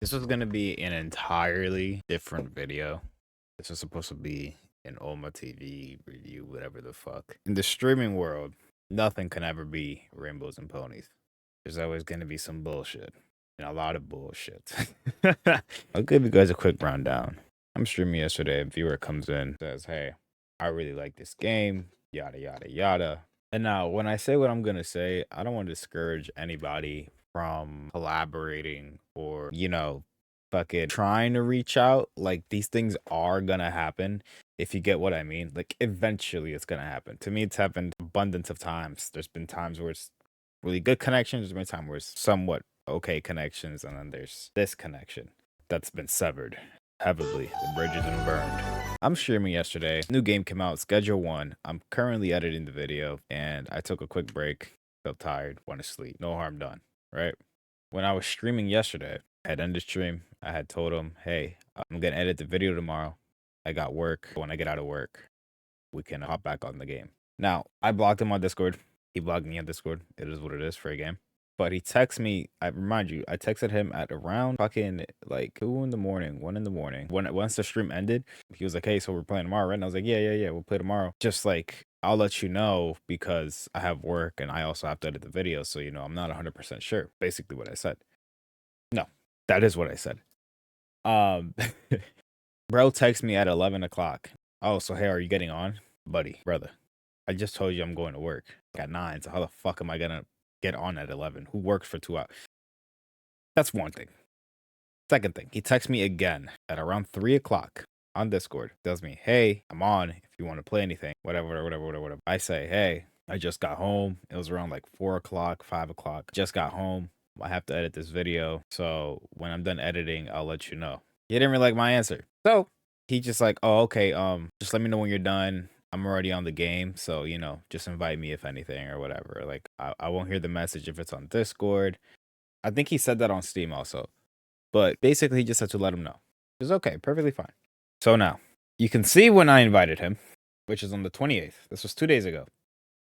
This was gonna be an entirely different video. This was supposed to be an Oma TV review, whatever the fuck. In the streaming world, nothing can ever be rainbows and ponies. There's always gonna be some bullshit. And a lot of bullshit. I'll give you guys a quick rundown. I'm streaming yesterday. A viewer comes in, says, "Hey, I really like this game, yada yada yada." And now when I say what I'm gonna say, I don't want to discourage anybody from collaborating or, fucking trying to reach out. Like, these things are gonna happen, if you get what I mean. Like, eventually it's gonna happen. To me, it's happened abundance of times. There's been times where it's really good connections, there's been times where it's somewhat okay connections, and then there's this connection that's been severed heavily. The bridge has been burned. I'm streaming yesterday. New game came out, Schedule 1. I'm currently editing the video, and I took a quick break. Felt tired, went to sleep. No harm done, right? When I was streaming yesterday, I had ended stream. I had told him, "Hey, I'm gonna edit the video tomorrow. I got work. When I get out of work, we can hop back on the game." Now, I blocked him on Discord. He blocked me on Discord. It is what it is for a game. But he texted me. I remind you, I texted him at around fucking like 2 in the morning, 1 in the morning. Once the stream ended, he was like, "Hey, so we're playing tomorrow, right?" And I was like, "Yeah, we'll play tomorrow." Just like, I'll let you know because I have work and I also have to edit the video. So, I'm not 100% sure. Basically what I said. No, that is what I said. Um, Bro texts me at 11 o'clock. "Oh, so hey, are you getting on?" Buddy, brother, I just told you I'm going to work at 9. So how the fuck am I gonna get on at 11? Who works for 2 hours? That's one thing. Second thing, he texts me again at around 3 o'clock on Discord. Tells me, "Hey, I'm on if you want to play anything." Whatever. I say, "Hey, I just got home." It was around like 4 o'clock, 5 o'clock. Just got home. I have to edit this video. So when I'm done editing, I'll let you know. He didn't really like my answer. So he just like, "Oh, okay. Just let me know when you're done. I'm already on the game. So, just invite me if anything or whatever." Like, I won't hear the message if it's on Discord. I think he said that on Steam also. But basically, he just had to let him know. It was okay, perfectly fine. So now, you can see when I invited him, which is on the 28th. This was 2 days ago.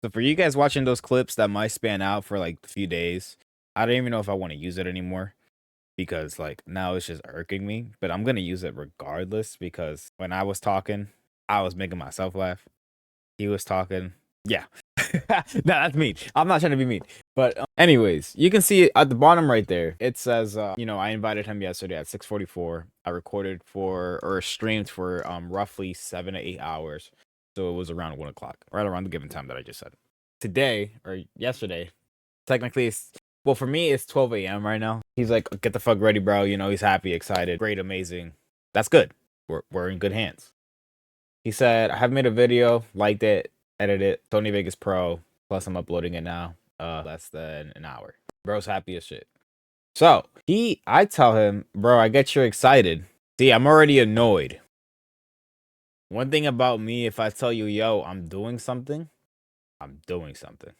So for you guys watching those clips that might span out for like a few days, I don't even know if I want to use it anymore because like now it's just irking me. But I'm gonna use it regardless because when I was talking, I was making myself laugh. He was talking. Yeah. No, that's mean. I'm not trying to be mean. But anyways, you can see at the bottom right there, it says, I invited him yesterday at 6:44. I recorded for or streamed for roughly 7 to 8 hours. So it was around 1 o'clock, right around the given time that I just said. Today or yesterday, technically well, for me, it's 12 a.m. right now. He's like, "Get the fuck ready, bro." He's happy, excited, great, amazing. That's good. We're in good hands. He said, "I have made a video, liked it, edited it, Sony Vegas Pro, plus I'm uploading it now. Less than an hour." Bro's happy as shit. So I tell him, "Bro, I get you excited. See, I'm already annoyed. One thing about me, if I tell you, yo, I'm doing something, I'm doing something.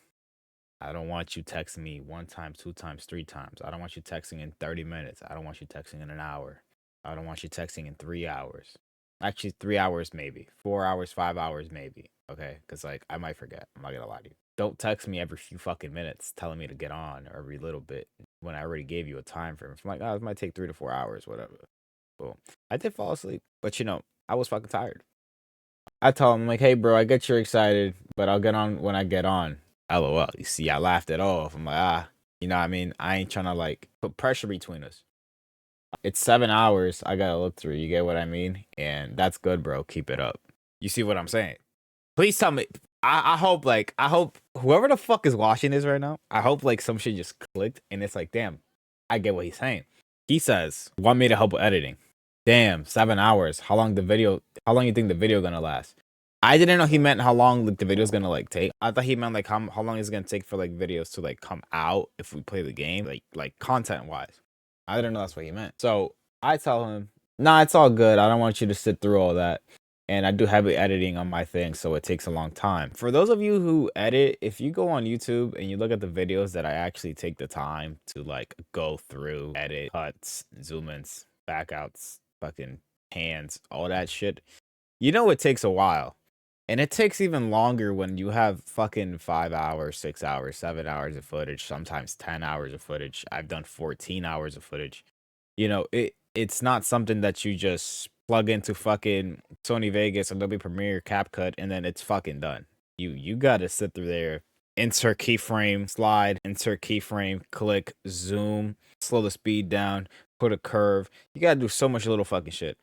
I don't want you texting me 1 time, 2 times, 3 times. I don't want you texting in 30 minutes. I don't want you texting in an hour. I don't want you texting in 3 hours. Actually, 3 hours maybe. 4 hours, 5 hours maybe. Okay? Because, like, I might forget. I'm not going to lie to you. Don't text me every few fucking minutes telling me to get on or every little bit when I already gave you a time frame. If I'm like, oh, it might take 3 to 4 hours, whatever." Well, I did fall asleep, but I was fucking tired. I tell him, I'm like, "Hey, bro, I get you're excited, but I'll get on when I get on." LOL. You see, I laughed it off. I'm like, you know what I mean? I ain't trying to like put pressure between us. It's 7 hours. I gotta look through. You get what I mean? And that's good, bro. Keep it up. You see what I'm saying? Please tell me. I hope whoever the fuck is watching this right now, I hope like some shit just clicked and it's like, damn, I get what he's saying. He says, "Want me to help with editing?" Damn, 7 hours. How long you think the video gonna last? I didn't know he meant how long like the video's gonna like take. I thought he meant like how long it's gonna take for like videos to like come out if we play the game, like content wise. I didn't know that's what he meant. So I tell him, "Nah, it's all good. I don't want you to sit through all that." And I do heavy editing on my thing, so it takes a long time. For those of you who edit, if you go on YouTube and you look at the videos that I actually take the time to like go through, edit, cuts, zoom ins, backouts, fucking hands, all that shit, it takes a while. And it takes even longer when you have fucking 5 hours, 6 hours, 7 hours of footage, sometimes 10 hours of footage. I've done 14 hours of footage. It's not something that you just plug into fucking Sony Vegas or Adobe Premiere, CapCut, and then it's fucking done. You gotta sit through there, insert keyframe, slide, insert keyframe, click, zoom, slow the speed down, put a curve. You gotta do so much little fucking shit.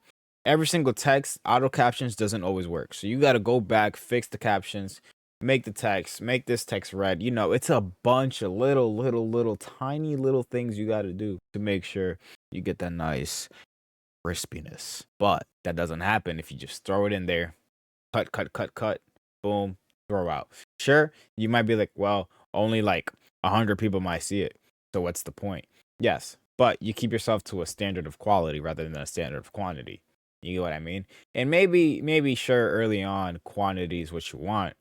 Every single text, auto captions doesn't always work. So you gotta go back, fix the captions, make the text, make this text red. It's a bunch of little, tiny little things you gotta do to make sure you get that nice crispiness. But that doesn't happen if you just throw it in there, cut, boom, throw out. Sure, you might be like, well, only like 100 people might see it. So what's the point? Yes, but you keep yourself to a standard of quality rather than a standard of quantity. You get what I mean? And maybe sure, early on, quantity is what you want.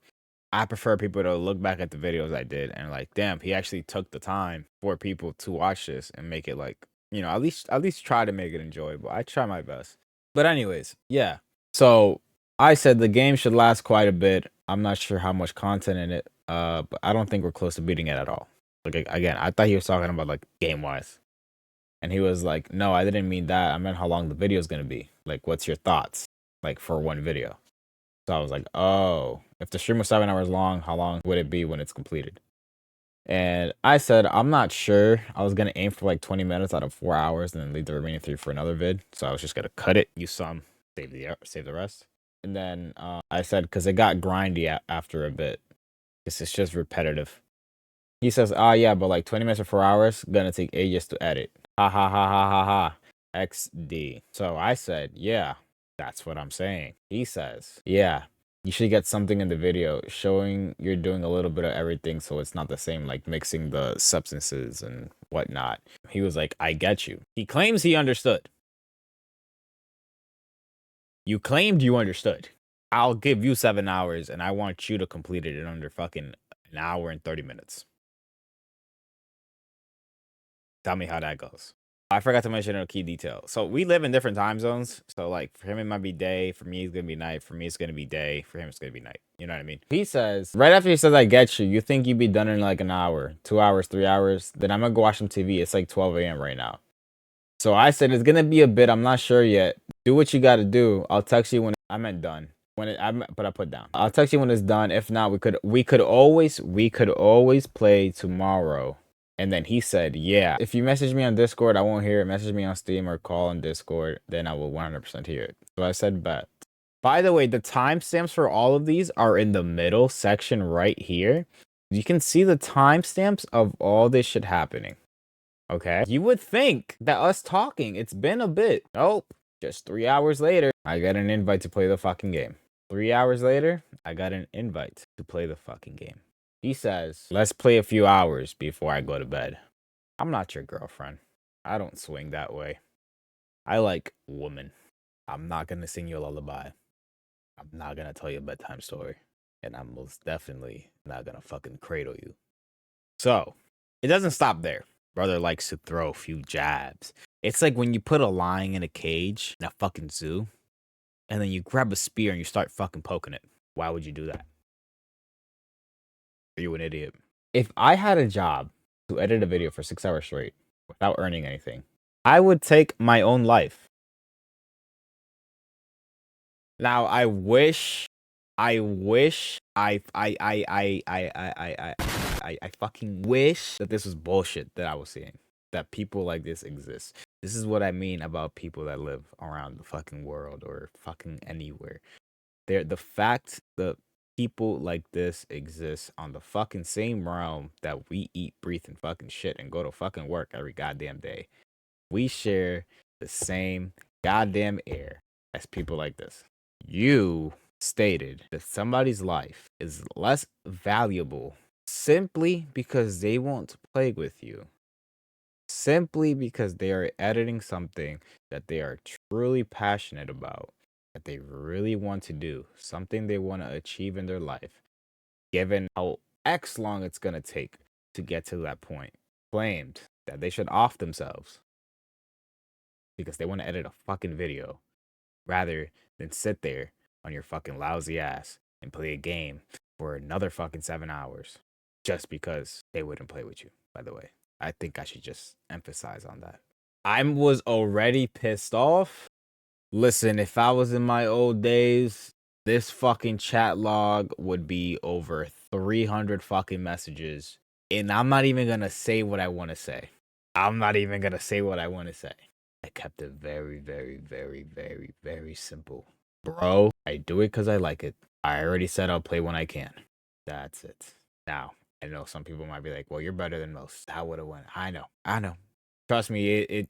I prefer people to look back at the videos I did and like, damn, he actually took the time for people to watch this and make it like, at least try to make it enjoyable. I try my best. But anyways, yeah. So I said the game should last quite a bit. I'm not sure how much content in it, but I don't think we're close to beating it at all. Like again, I thought he was talking about like game wise, and he was like, "No, I didn't mean that. I meant how long the video is gonna be. Like, what's your thoughts, like for one video?" So I was like, "Oh, if the stream was 7 hours long, how long would it be when it's completed?" And I said, I'm not sure. I was gonna aim for like 20 minutes out of 4 hours, and then leave the remaining three for another vid. So I was just gonna cut it, use some, save the rest. And then I said, because it got grindy after a bit, because it's just repetitive. He says, yeah, but like 20 minutes or 4 hours, gonna take ages to edit. Ha ha ha ha ha ha. XD. So I said, yeah, that's what I'm saying. He says, yeah, you should get something in the video showing you're doing a little bit of everything so it's not the same, like mixing the substances and whatnot. He was like, I get you. He claims he understood. You claimed you understood. I'll give you 7 hours and I want you to complete it in under fucking an hour and 30 minutes. Tell me how that goes. I forgot to mention a key detail. So we live in different time zones. So like for him it might be day, for me it's gonna be night, for me it's gonna be day, for him it's gonna be night. You know what I mean? He says, right after he says I get you think you'd be done in like an hour, 2 hours, 3 hours, then I'm gonna go watch some TV. It's like 12 a.m. right now. So I said it's gonna be a bit, I'm not sure yet. Do what you gotta do. I'll text you when I meant done. But I put down. I'll text you when it's done. If not, we could always play tomorrow. And then he said, yeah, if you message me on Discord, I won't hear it. Message me on Steam or call on Discord, then I will 100% hear it. So I said, bet. By the way, the timestamps for all of these are in the middle section right here. You can see the timestamps of all this shit happening. Okay? You would think that us talking, it's been a bit. Nope. Just 3 hours later, I got an invite to play the fucking game. 3 hours later, I got an invite to play the fucking game. He says, let's play a few hours before I go to bed. I'm not your girlfriend. I don't swing that way. I like women. I'm not going to sing you a lullaby. I'm not going to tell you a bedtime story. And I'm most definitely not going to fucking cradle you. So, it doesn't stop there. Brother likes to throw a few jabs. It's like when you put a lion in a cage in a fucking zoo, and then you grab a spear and you start fucking poking it. Why would you do that? Are you an idiot? If I had a job to edit a video for 6 hours straight without earning anything, I would take my own life. Now, I fucking wish that this was bullshit that I was seeing. That people like this exist. This is what I mean about people that live around the fucking world or fucking anywhere. The fact that people like this exist on the fucking same realm that we eat, breathe, and fucking shit and go to fucking work every goddamn day. We share the same goddamn air as people like this. You stated that somebody's life is less valuable simply because they won't play with you. Simply because they are editing something that they are truly passionate about, that they really want to do, something they want to achieve in their life, given how X long it's going to take to get to that point, claimed that they should off themselves because they want to edit a fucking video rather than sit there on your fucking lousy ass and play a game for another fucking 7 hours just because they wouldn't play with you, by the way. I think I should just emphasize on that. I was already pissed off. Listen, if I was in my old days, this fucking chat log would be over 300 fucking messages. And I'm not even gonna say what I want to say. I'm not even gonna say what I want to say. I kept it very, very, very, very, very simple. Bro, I do it because I like it. I already said I'll play when I can. That's it. Now, I know some people might be like, well, you're better than most. How would have went? I know. I know. Trust me,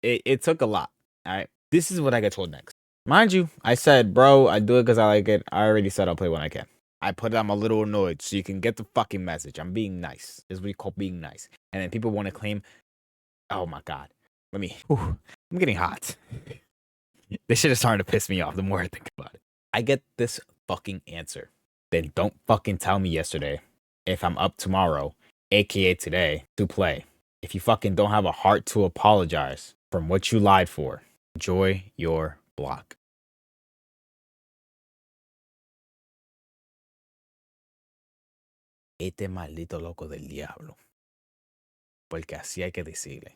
it took a lot. All right. This is what I get told next. Mind you, I said, bro, I do it because I like it. I already said I'll play when I can. I put it, I'm a little annoyed, so you can get the fucking message. I'm being nice. This is what you call being nice. And then people want to claim, oh my God. I'm getting hot. This shit is starting to piss me off the more I think about it. I get this fucking answer. Then don't fucking tell me yesterday if I'm up tomorrow, aka today, to play. If you fucking don't have a heart to apologize from what you lied for, enjoy your block. Este maldito loco del diablo. Porque así hay que decirle.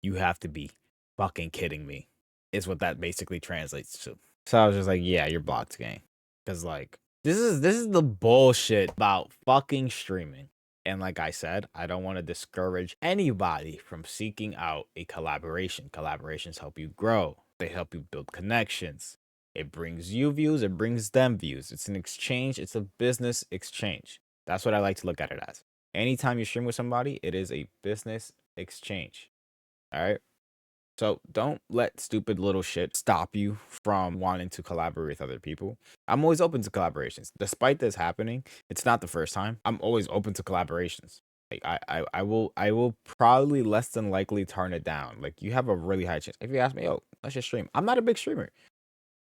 You have to be fucking kidding me. Is what that basically translates to. So I was just like, yeah, you're blocked, gang. Cause like this is the bullshit about fucking streaming. And like I said, I don't want to discourage anybody from seeking out a collaboration. Collaborations help you grow. They help you build connections. It brings you views, it brings them views. It's an exchange, it's a business exchange. That's what I like to look at it as. Anytime you stream with somebody, it is a business exchange. All right. So don't let stupid little shit stop you from wanting to collaborate with other people. I'm always open to collaborations. Despite this happening, it's not the first time. I'm always open to collaborations. Like I will probably less than likely turn it down. Like you have a really high chance. If you ask me, oh, let's just stream. I'm not a big streamer.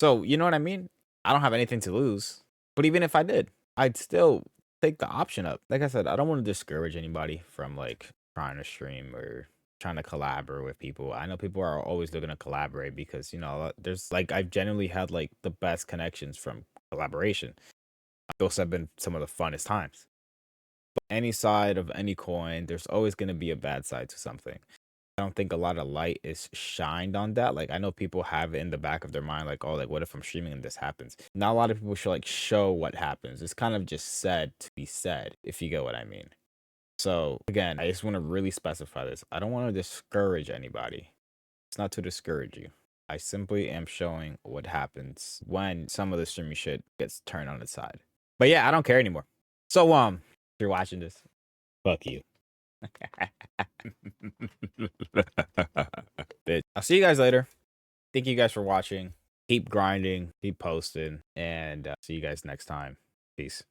So you know what I mean? I don't have anything to lose. But even if I did, I'd still take the option up. Like I said, I don't want to discourage anybody from like trying to stream or trying to collaborate with people. I know people are always looking to collaborate because, you know, there's like I've genuinely had like the best connections from collaboration. Those have been some of the funnest times. But any side of any coin, there's always going to be a bad side to something. I don't think a lot of light is shined on that. Like I know people have it in the back of their mind, like, oh, like what if I'm streaming and this happens? Not a lot of people should like show what happens. It's kind of just said to be said, if you get what I mean. So again, I just want to really specify this. I don't want to discourage anybody. It's not to discourage you. I simply am showing what happens when some of the streaming shit gets turned on its side. But yeah, I don't care anymore. So if you're watching this, fuck you. Bitch. I'll see you guys later. Thank you guys for watching. Keep grinding, keep posting, and see you guys next time. Peace.